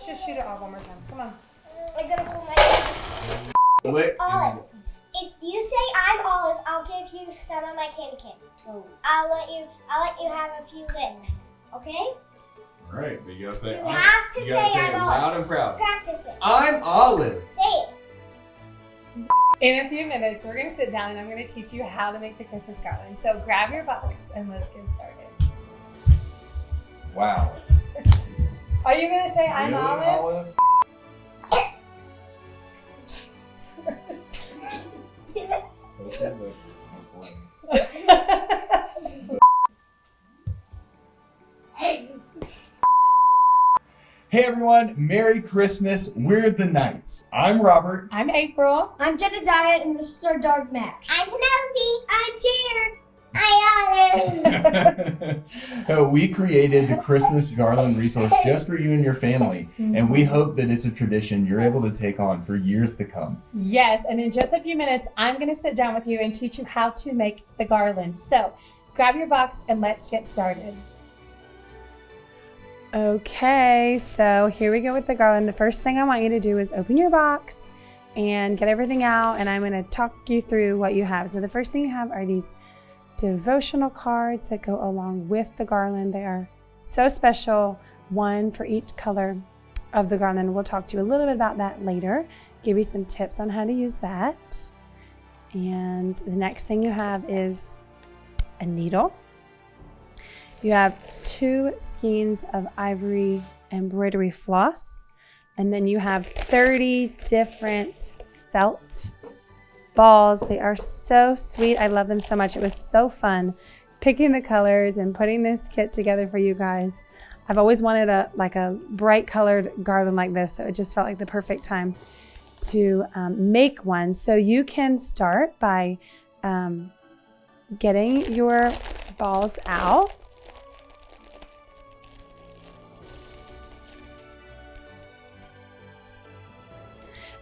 Let's just shoot it off one more time. Come on. I gotta hold my Olive. If you say I'm Olive, I'll give you some of my candy cane. Oh. I'll let you have a few licks. Okay? All right, but you gotta say. You have to say I'm Olive. Loud and proud. Practice it. I'm Olive. Say it. In a few minutes, we're gonna sit down and I'm gonna teach you how to make the Christmas garland. So grab your box and let's get started. Wow. Are you gonna say I'm Really, Olive? Hey everyone, Merry Christmas. We're the Knights. I'm Robert. I'm April. I'm Jedediah and this is our dog Max. I'm Penelope. I'm Jer. I'm Olive. We created the Christmas Garland resource just for you and your family. And we hope that it's a tradition you're able to take on for years to come. Yes, and in just a few minutes, I'm gonna sit down with you and teach you how to make the garland. So grab your box and let's get started. Okay, so here we go with the garland. The first thing I want you to do is open your box and get everything out, and I'm going to talk you through what you have. So the first thing you have are these devotional cards that go along with the garland. They are so special, one for each color of the garland. We'll talk to you a little bit about that later, give you some tips on how to use that. And the next thing you have is a needle. You have 2 skeins of ivory embroidery floss, and then you have 30 different felt balls. They are so sweet. I love them so much. It was so fun picking the colors and putting this kit together for you guys. I've always wanted a bright colored garland like this, so it just felt like the perfect time to make one. So you can start by getting your balls out.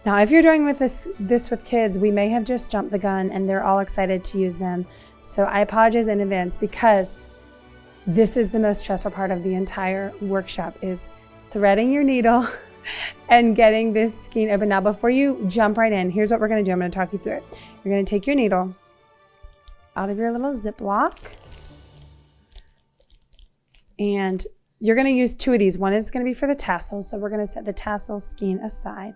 Now, if you're doing with this with kids, we may have just jumped the gun and they're all excited to use them. So I apologize in advance because this is the most stressful part of the entire workshop is threading your needle and getting this skein open. Now, before you jump right in, here's what we're gonna do. I'm gonna talk you through it. You're gonna take your needle out of your little Ziploc and you're gonna use 2 of these. One is gonna be for the tassel. So we're gonna set the tassel skein aside.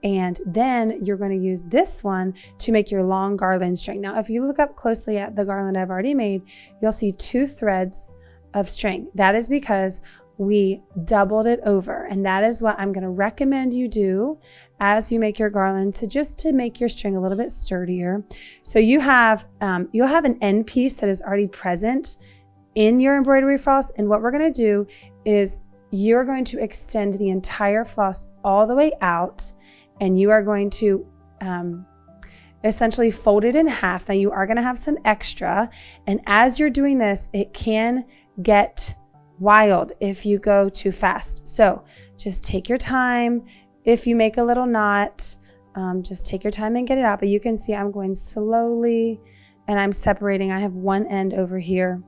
And then you're going to use this one to make your long garland string. Now, if you look up closely at the garland I've already made, you'll see 2 threads of string. That is because we doubled it over. And that is what I'm going to recommend you do as you make your garland to make your string a little bit sturdier. So you have, you'll have an end piece that is already present in your embroidery floss. And what we're going to do is you're going to extend the entire floss all the way out. And you are going to essentially fold it in half. Now you are going to have some extra. And as you're doing this, it can get wild if you go too fast. So just take your time. If you make a little knot, just take your time and get it out. But you can see I'm going slowly and I'm separating. I have one end over here.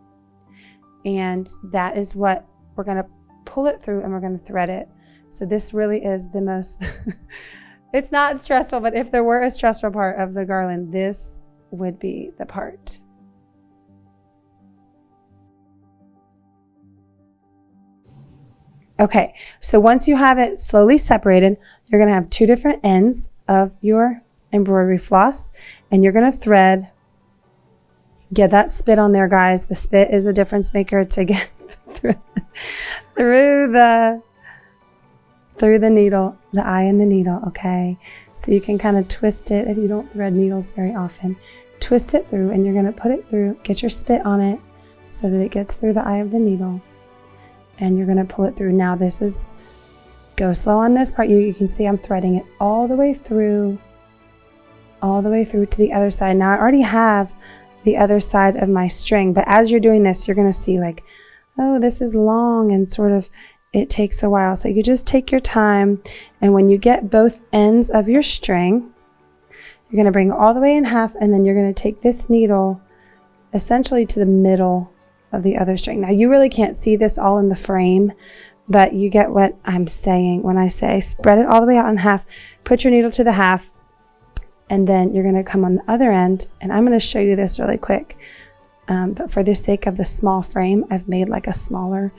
And that is what we're going to pull it through and we're going to thread it. So this really is the most... It's not stressful, but if there were a stressful part of the garland, this would be the part. Okay, so once you have it slowly separated, you're going to have 2 different ends of your embroidery floss, and you're going to thread. Get that spit on there, guys. The spit is a difference maker to get through the needle, the eye in the needle, okay? So you can kind of twist it if you don't thread needles very often. Twist it through and you're gonna put it through, get your spit on it so that it gets through the eye of the needle. And you're gonna pull it through. Now go slow on this part. You can see I'm threading it all the way through to the other side. Now I already have the other side of my string, but as you're doing this, you're gonna see like, oh, this is long and sort of, it takes a while. So you just take your time. And when you get both ends of your string, you're going to bring it all the way in half. And then you're going to take this needle essentially to the middle of the other string. Now you really can't see this all in the frame, but you get what I'm saying when I say spread it all the way out in half, put your needle to the half, and then you're going to come on the other end, and I'm going to show you this really quick. But for the sake of the small frame, I've made like a smaller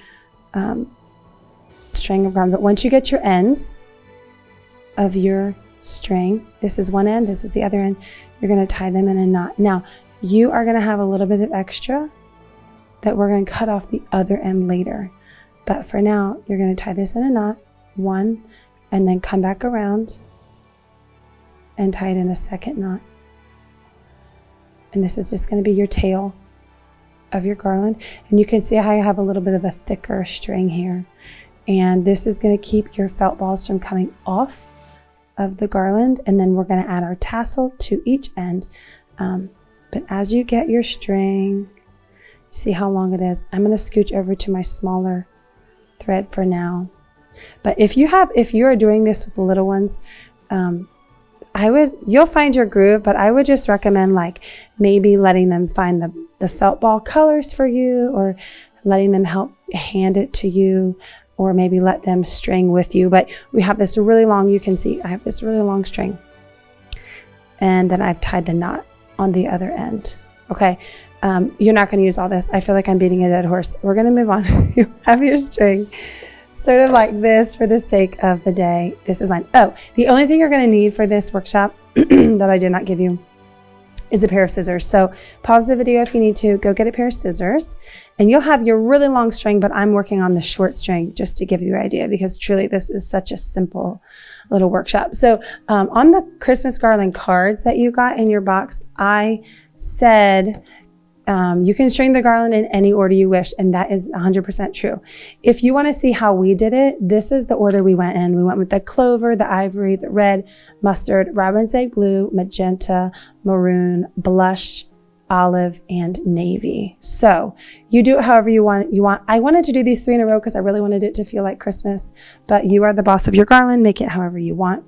string of garland. But once you get your ends of your string, this is one end, this is the other end, you're going to tie them in a knot. Now, you are going to have a little bit of extra that we're going to cut off the other end later. But for now, you're going to tie this in a knot, one, and then come back around and tie it in a second knot. And this is just going to be your tail of your garland. And you can see how you have a little bit of a thicker string here. And this is going to keep your felt balls from coming off of the garland. And then we're going to add our tassel to each end. But as you get your string, see how long it is. I'm going to scooch over to my smaller thread for now. But if you are doing this with the little ones, you'll find your groove, but I would just recommend like maybe letting them find the felt ball colors for you, or letting them help hand it to you, or maybe let them string with you. But we have this really long, you can see I have this really long string, and then I've tied the knot on the other end. Okay. You're not going to use all this. I feel like I'm beating a dead horse. We're going to move on. You have your string sort of like this for the sake of the day. This is mine. Oh, the only thing you're going to need for this workshop that I did not give you is a pair of scissors. So pause the video if you need to, go get a pair of scissors, and you'll have your really long string, but I'm working on the short string just to give you an idea, because truly this is such a simple little workshop. So on the Christmas garland cards that you got in your box, I said you can string the garland in any order you wish, and that is 100% true. If you want to see how we did it, this is the order we went in. We went with the clover, the ivory, the red, mustard, robin's egg blue, magenta, maroon, blush, olive, and navy. So you do it however you want. I wanted to do these 3 in a row because I really wanted it to feel like Christmas, but you are the boss of your garland. Make it however you want.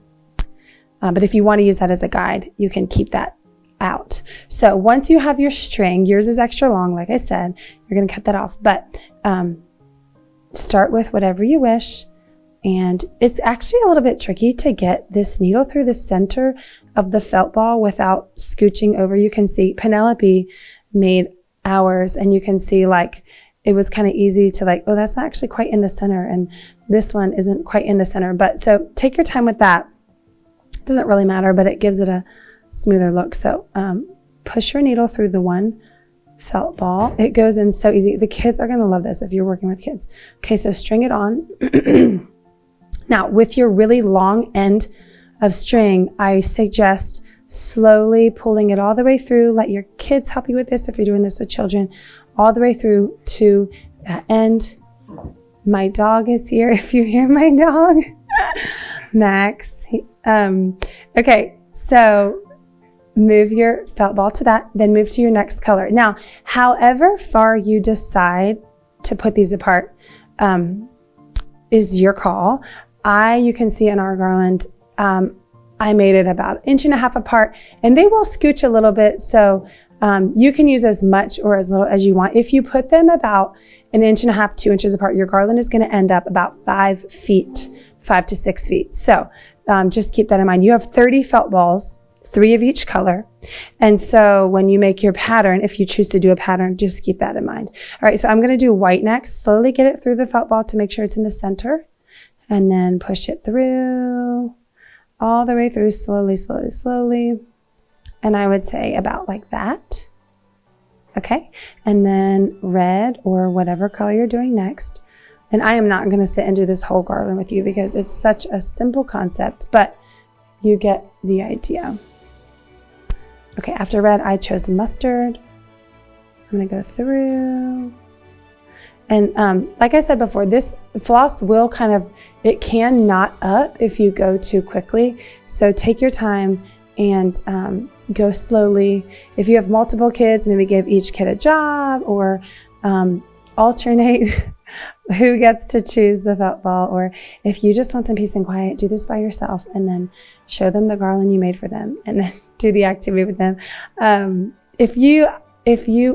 But if you want to use that as a guide, you can keep that out. So once you have your string, yours is extra long, like I said, you're going to cut that off, but start with whatever you wish. And it's actually a little bit tricky to get this needle through the center of the felt ball without scooching over. You can see Penelope made ours, and you can see like it was kind of easy to like, oh, that's not actually quite in the center, and this one isn't quite in the center. But so take your time with that. It doesn't really matter, but it gives it a smoother look. So push your needle through the one felt ball. It goes in so easy. The kids are going to love this if you're working with kids. Okay, so string it on. Now, with your really long end of string, I suggest slowly pulling it all the way through. Let your kids help you with this if you're doing this with children, all the way through to that end. My dog is here. If you hear my dog, Max. Okay, so move your felt ball to that, then move to your next color. Now, however far you decide to put these apart is your call. You can see in our garland, I made it about 1.5 inches apart, and they will scooch a little bit. So you can use as much or as little as you want. If you put them about 1.5 inches, 2 inches apart, your garland is going to end up about 5 feet, 5 to 6 feet. So just keep that in mind. You have 30 felt balls, 3 of each color. And so when you make your pattern, if you choose to do a pattern, just keep that in mind. All right, so I'm going to do white next. Slowly get it through the felt ball to make sure it's in the center, and then push it through, all the way through, slowly, slowly, slowly. And I would say about like that. Okay, and then red or whatever color you're doing next. And I am not going to sit and do this whole garland with you because it's such a simple concept, but you get the idea. Okay, after red, I chose mustard. I'm going to go through. And like I said before, this floss will it can knot up if you go too quickly. So take your time and go slowly. If you have multiple kids, maybe give each kid a job, or alternate who gets to choose the felt ball. Or if you just want some peace and quiet, do this by yourself and then show them the garland you made for them and then do the activity with them. If you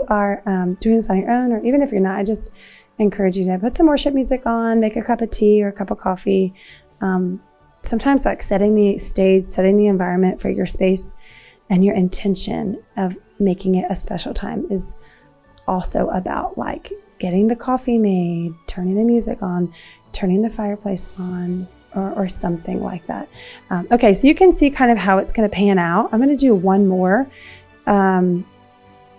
are doing this on your own, or even if you're not, encourage you to put some worship music on, make a cup of tea or a cup of coffee. Sometimes like setting the stage, setting the environment for your space and your intention of making it a special time is also about like getting the coffee made, turning the music on, turning the fireplace on, or something like that. Okay, so you can see kind of how it's going to pan out. I'm going to do one more, and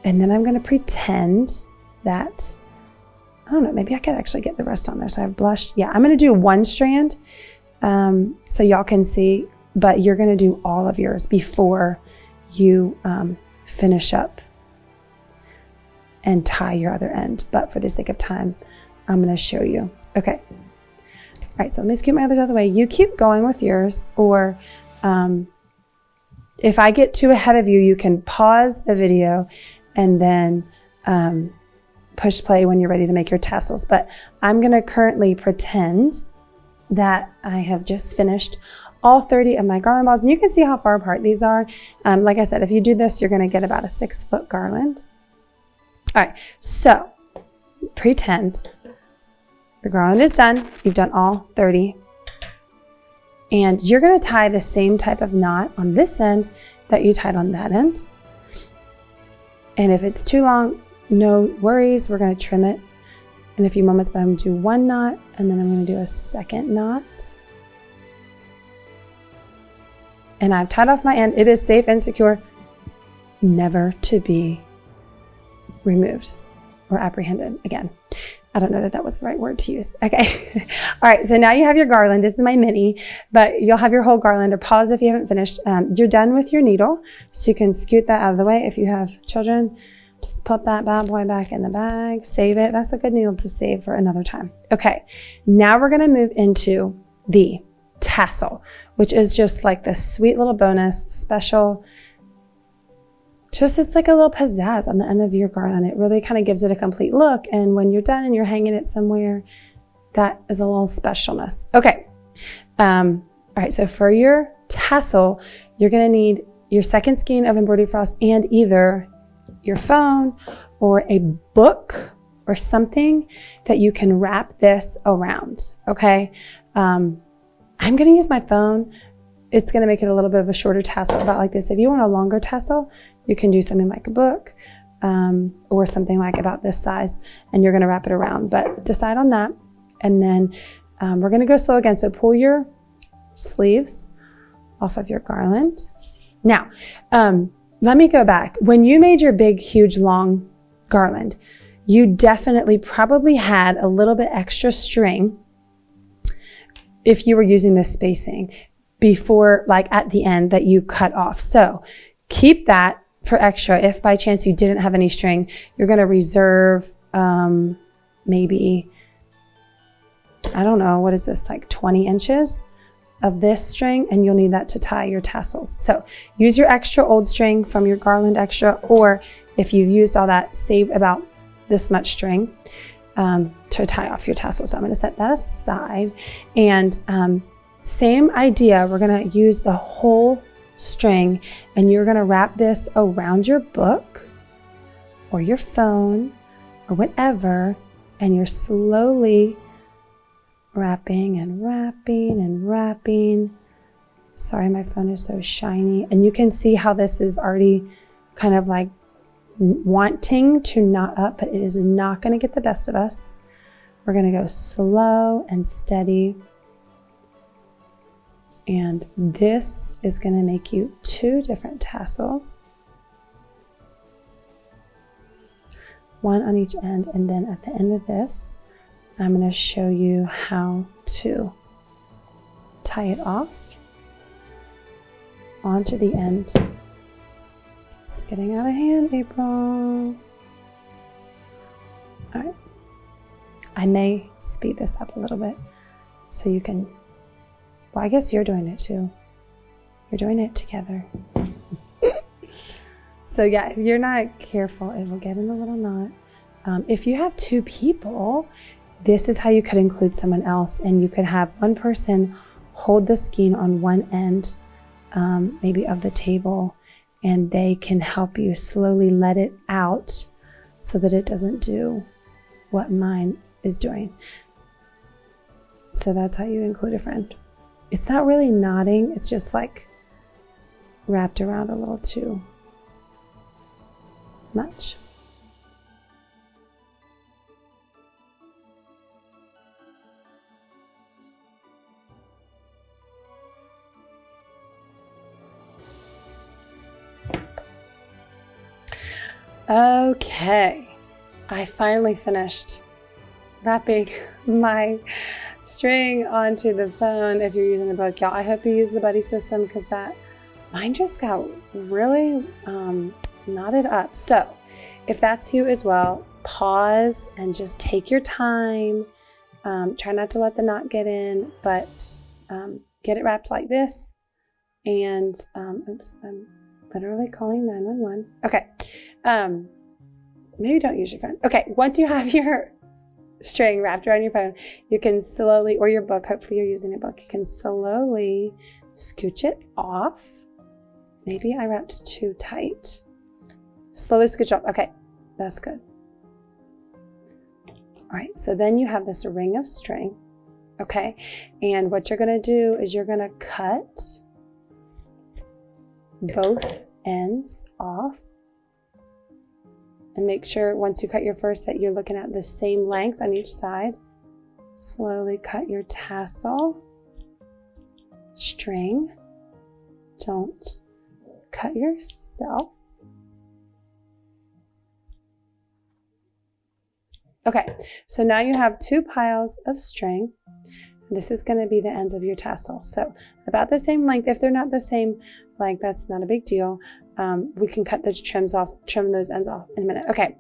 then I'm going to pretend that, I don't know, maybe I could actually get the rest on there. So I've blushed. Yeah, I'm going to do one strand so y'all can see, but you're going to do all of yours before you finish up and tie your other end. But for the sake of time, I'm going to show you. Okay. All right, so let me scoot my others out of the way. You keep going with yours, or if I get too ahead of you, you can pause the video and then push play when you're ready to make your tassels. But I'm going to currently pretend that I have just finished all 30 of my garland balls. And you can see how far apart these are. Like I said, if you do this, you're going to get about a 6-foot garland. All right, so pretend your garland is done. You've done all 30. And you're going to tie the same type of knot on this end that you tied on that end. And if it's too long, no worries. We're going to trim it in a few moments, but I'm going to do one knot and then I'm going to do a second knot. And I've tied off my end. It is safe and secure, never to be removed or apprehended again. I don't know that that was the right word to use. Okay. All right. So now you have your garland. This is my mini, but you'll have your whole garland, or pause if you haven't finished. You're done with your needle. So you can scoot that out of the way. If you have children, just put that bad boy back in the bag, save it. That's a good needle to save for another time. Okay. Now we're going to move into the tassel, which is just like the sweet little bonus special. Just, it's like a little pizzazz on the end of your garland. It really kind of gives it a complete look. And when you're done and you're hanging it somewhere, that is a little specialness. Okay. All right. So for your tassel, you're going to need your second skein of embroidery frost and either your phone or a book or something that you can wrap this around. Okay. I'm going to use my phone. It's going to make it a little bit of a shorter tassel, about like this. If you want a longer tassel, you can do something like a book or something like about this size, and you're going to wrap it around. But decide on that. And then we're going to go slow again. So pull your sleeves off of your garland. Now, let me go back. When you made your big, huge, long garland, you definitely probably had a little bit extra string if you were using this spacing before, like at the end that you cut off. So keep that for extra. If by chance you didn't have any string, you're going to reserve, maybe, I don't know, what is this, like 20 inches of this string, and you'll need that to tie your tassels. So use your extra old string from your garland extra, or if you've used all that, save about this much string, to tie off your tassels. So I'm going to set that aside, and, same idea. We're going to use the whole string, and you're going to wrap this around your book or your phone or whatever, and you're slowly wrapping and wrapping and wrapping. Sorry, my phone is so shiny. And you can see how this is already kind of like wanting to knot up, but it is not going to get the best of us. We're going to go slow and steady. And this is going to make you 2 different tassels, one on each end. And then at the end of this, I'm going to show you how to tie it off onto the end. It's getting out of hand, April. All right. I may speed this up a little bit so you can. Well, I guess you're doing it too. You're doing it together. So yeah, if you're not careful, it will get in a little knot. If you have 2 people, this is how you could include someone else, and you could have one person hold the skein on one end, maybe of the table, and they can help you slowly let it out so that it doesn't do what mine is doing. So that's how you include a friend. It's not really knotting, it's just like wrapped around a little too much. Okay, I finally finished wrapping my string onto the phone. If you're using a book, y'all, I hope you use the buddy system because mine just got really knotted up. So if that's you as well, pause and just take your time. Try not to let the knot get in, but get it wrapped like this. And oops, I'm literally calling 911. Okay. Maybe don't use your phone. Okay. Once you have your string wrapped around your phone, you can slowly, or your book, hopefully you're using a book, you can slowly scooch it off. Maybe I wrapped too tight. Slowly scooch off. Okay. That's good. All right. So then you have this ring of string. Okay. And what you're going to do is you're going to cut both ends off. And make sure once you cut your first that you're looking at the same length on each side. Slowly cut your tassel string. Don't cut yourself. Okay, so now you have two piles of string. This is going to be the ends of your tassel. So about the same length. If they're not the same length, that's not a big deal. We can cut those trim those ends off in a minute. Okay.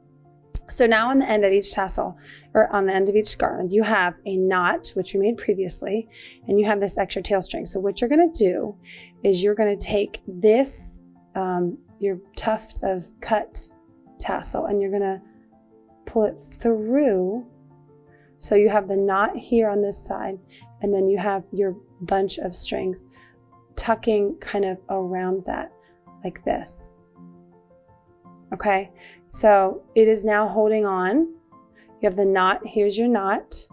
So now on the end of each tassel, or on the end of each garland, you have a knot, which we made previously, and you have this extra tail string. So what you're going to do is you're going to take this, your tuft of cut tassel, and you're going to pull it through. So you have the knot here on this side, and then you have your bunch of strings tucking kind of around that like this. Okay, so it is now holding on. You have the knot, here's your knot,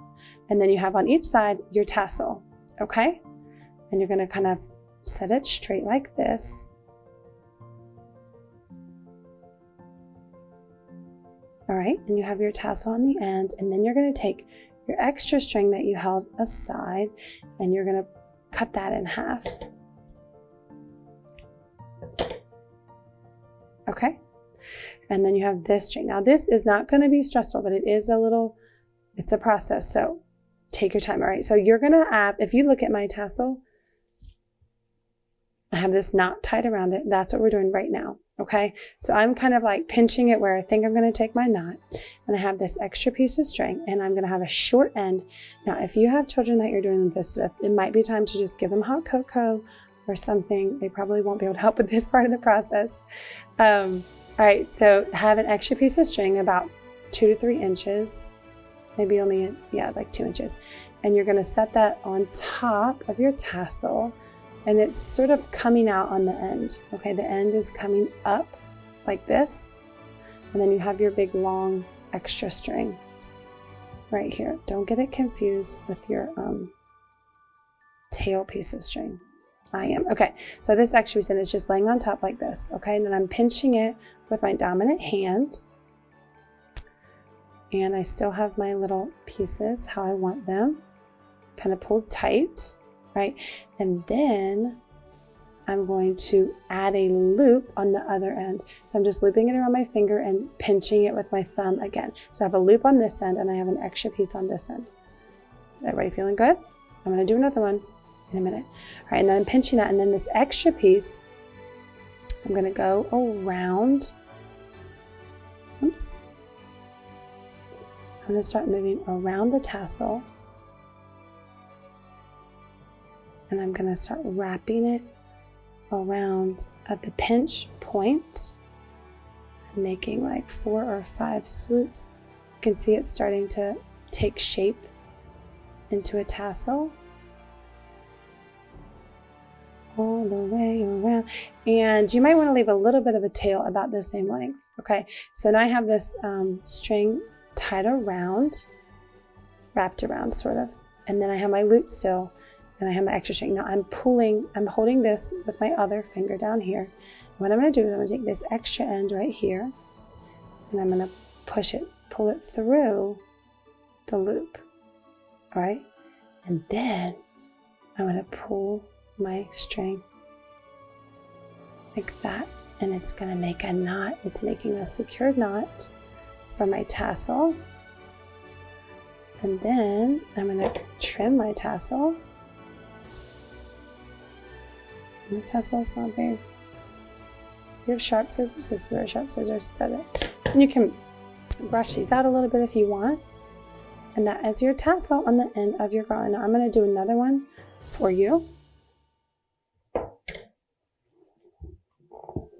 and then you have on each side your tassel. Okay, and you're going to kind of set it straight like this. All right, and you have your tassel on the end, and then you're going to take your extra string that you held aside, and you're going to cut that in half. Okay, and then you have this string. Now this is not going to be stressful, but it's a process, so take your time. All right, so you're going to add, if you look at my tassel, I have this knot tied around it. That's what we're doing right now. Okay, so I'm kind of like pinching it where I think I'm going to take my knot, and I have this extra piece of string, and I'm going to have a short end. Now, if you have children that you're doing this with, it might be time to just give them hot cocoa or something. They probably won't be able to help with this part of the process. All right, so have an extra piece of string about 2 to 3 inches, maybe only, like 2 inches. And you're gonna set that on top of your tassel, and it's sort of coming out on the end. Okay, the end is coming up like this. And then you have your big long extra string right here. Don't get it confused with your tail piece of string. I am. Okay, so this extra piece is just laying on top like this, okay? And then I'm pinching it with my dominant hand. And I still have my little pieces how I want them, kind of pulled tight, right? And then I'm going to add a loop on the other end. So I'm just looping it around my finger and pinching it with my thumb again. So I have a loop on this end and I have an extra piece on this end. Everybody feeling good? I'm gonna do another one in a minute. All right, and then I'm pinching that, and then this extra piece, I'm gonna go around. Oops. I'm gonna start moving around the tassel, and I'm gonna start wrapping it around at the pinch point and making like 4 or 5 swoops. You can see it's starting to take shape into a tassel. All the way around. And you might want to leave a little bit of a tail about the same length. Okay, so now I have this string tied around, wrapped around sort of. And then I have my loop still, and I have my extra string. Now I'm holding this with my other finger down here. What I'm going to do is I'm going to take this extra end right here, and I'm going to pull it through the loop, all right? And then I'm going to pull my string like that, and it's going to make a knot. It's making a secured knot for my tassel. And then I'm going to trim my tassel. The tassel is not very... If you have sharp scissors, this is where sharp scissors does it. And you can brush these out a little bit if you want. And that is your tassel on the end of your garland. Now I'm going to do another one for you,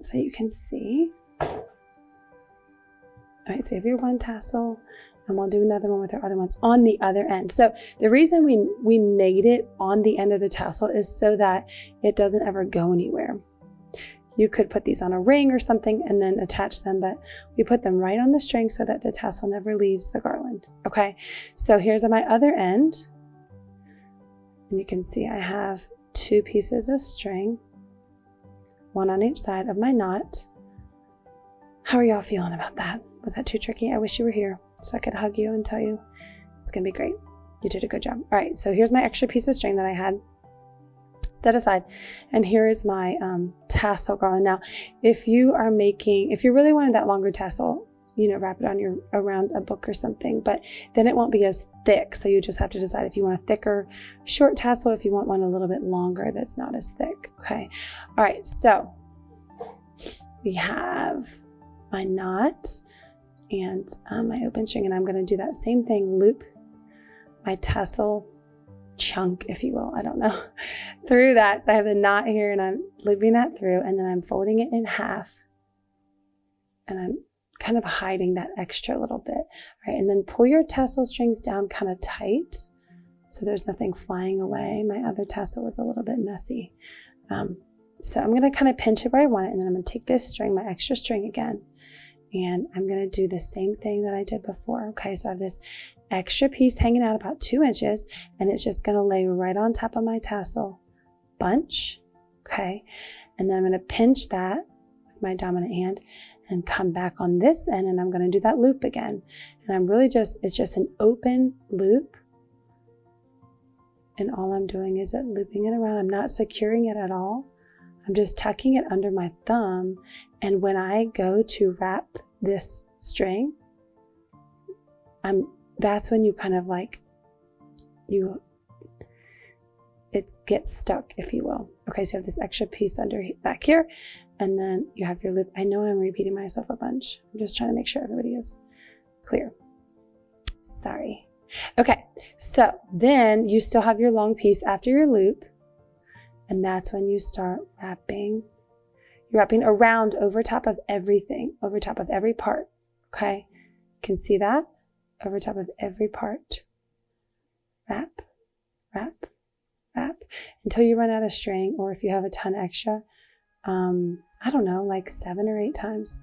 so you can see. All right, so you have your one tassel, and we'll do another one with our other ones on the other end. So the reason we made it on the end of the tassel is so that it doesn't ever go anywhere. You could put these on a ring or something and then attach them, but we put them right on the string so that the tassel never leaves the garland. Okay, so here's my other end. And you can see I have 2 pieces of string, one on each side of my knot. How are y'all feeling about that? Was that too tricky? I wish you were here so I could hug you and tell you it's gonna be great. You did a good job. All right, so here's my extra piece of string that I had set aside, and here is my tassel garland. Now, if you really wanted that longer tassel, wrap it around a book or something, but then it won't be as thick. So you just have to decide if you want a thicker, short tassel, if you want one a little bit longer that's not as thick. Okay. All right. So we have my knot and my open string, and I'm going to do that same thing, loop my tassel chunk, if you will, I don't know, through that. So I have the knot here, and I'm looping that through, and then I'm folding it in half, and I'm kind of hiding that extra little bit. All right, and then pull your tassel strings down kind of tight so there's nothing flying away. My other tassel was a little bit messy. So I'm going to kind of pinch it where I want it, and then I'm going to take this string, my extra string again, and I'm going to do the same thing that I did before. Okay, so I have this extra piece hanging out about 2 inches, and it's just going to lay right on top of my tassel bunch. Okay, and then I'm going to pinch that with my dominant hand and come back on this end, and I'm going to do that loop again. And I'm really it's just an open loop, and all I'm doing is looping it around. I'm not securing it at all. I'm just tucking it under my thumb, and when I go to wrap this string, that's when you kind of it gets stuck, if you will. Okay, so you have this extra piece back here, and then you have your loop. I know I'm repeating myself a bunch. I'm just trying to make sure everybody is clear. Sorry. Okay, so then you still have your long piece after your loop, and that's when you start wrapping. You're wrapping around over top of everything, over top of every part. Okay, you can see that? Over top of every part. Wrap, wrap, wrap, until you run out of string, or if you have a ton extra, I don't know, like 7 or 8 times.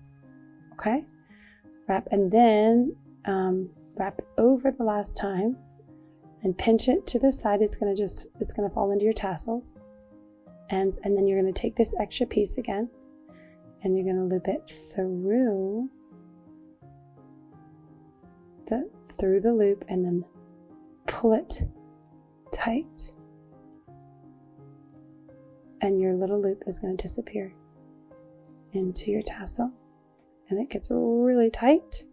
Okay, wrap, and then wrap over the last time and pinch it to the side. It's gonna fall into your tassels, and then you're gonna take this extra piece again, and you're gonna loop it through the loop, and then pull it tight, and your little loop is going to disappear into your tassel, and it gets really tight.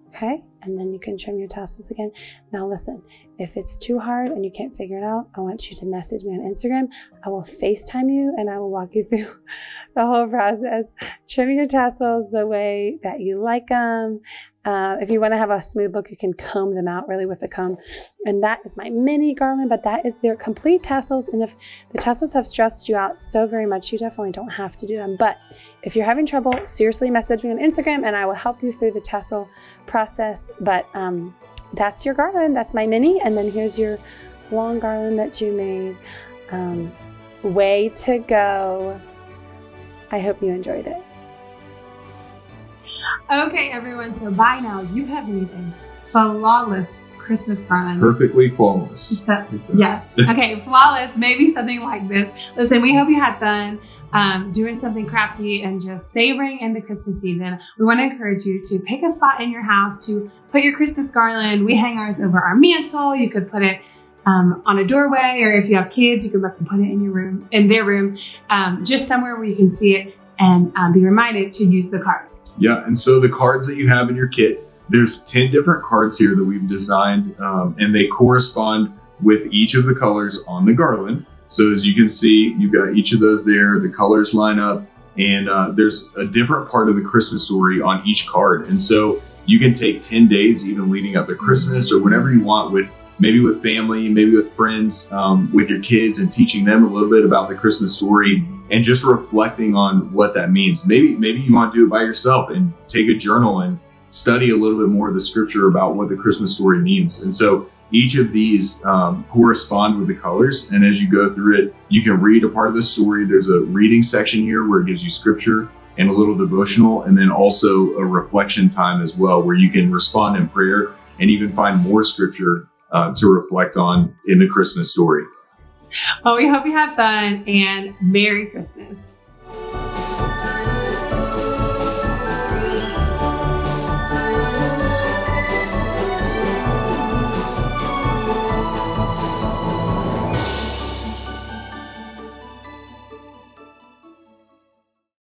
Okay, and then you can trim your tassels again. Now listen, if it's too hard and you can't figure it out, I want you to message me on Instagram. I will FaceTime you, and I will walk you through the whole process. Trim your tassels the way that you like them. If you want to have a smooth look, you can comb them out really with a comb. And that is my mini garland, but that is their complete tassels. And if the tassels have stressed you out so very much, you definitely don't have to do them. But if you're having trouble, seriously message me on Instagram, and I will help you through the tassel process. But that's your garland. That's my mini. And then here's your long garland that you made. Way to go. I hope you enjoyed it. Okay, everyone, so by now you have made a flawless Christmas garland. Perfectly flawless. So, yes. Okay, flawless. Maybe something like this. Listen, we hope you had fun doing something crafty and just savoring in the Christmas season. We want to encourage you to pick a spot in your house to put your Christmas garland. We hang ours over our mantle. You could put it on a doorway, or if you have kids, you could let them put it in your room, in their room, just somewhere where you can see it and be reminded to use the cards. Yeah, and so the cards that you have in your kit, there's 10 different cards here that we've designed, and they correspond with each of the colors on the garland. So as you can see, you've got each of those there, the colors line up, and there's a different part of the Christmas story on each card. And so you can take 10 days, even leading up to Christmas, or whenever you want, maybe with family, maybe with friends, with your kids, and teaching them a little bit about the Christmas story and just reflecting on what that means. Maybe you want to do it by yourself and take a journal and study a little bit more of the scripture about what the Christmas story means. And so each of these correspond with the colors. And as you go through it, you can read a part of the story. There's a reading section here where it gives you scripture and a little devotional, and then also a reflection time as well, where you can respond in prayer and even find more scripture to reflect on in the Christmas story. Well, we hope you have fun, and Merry Christmas.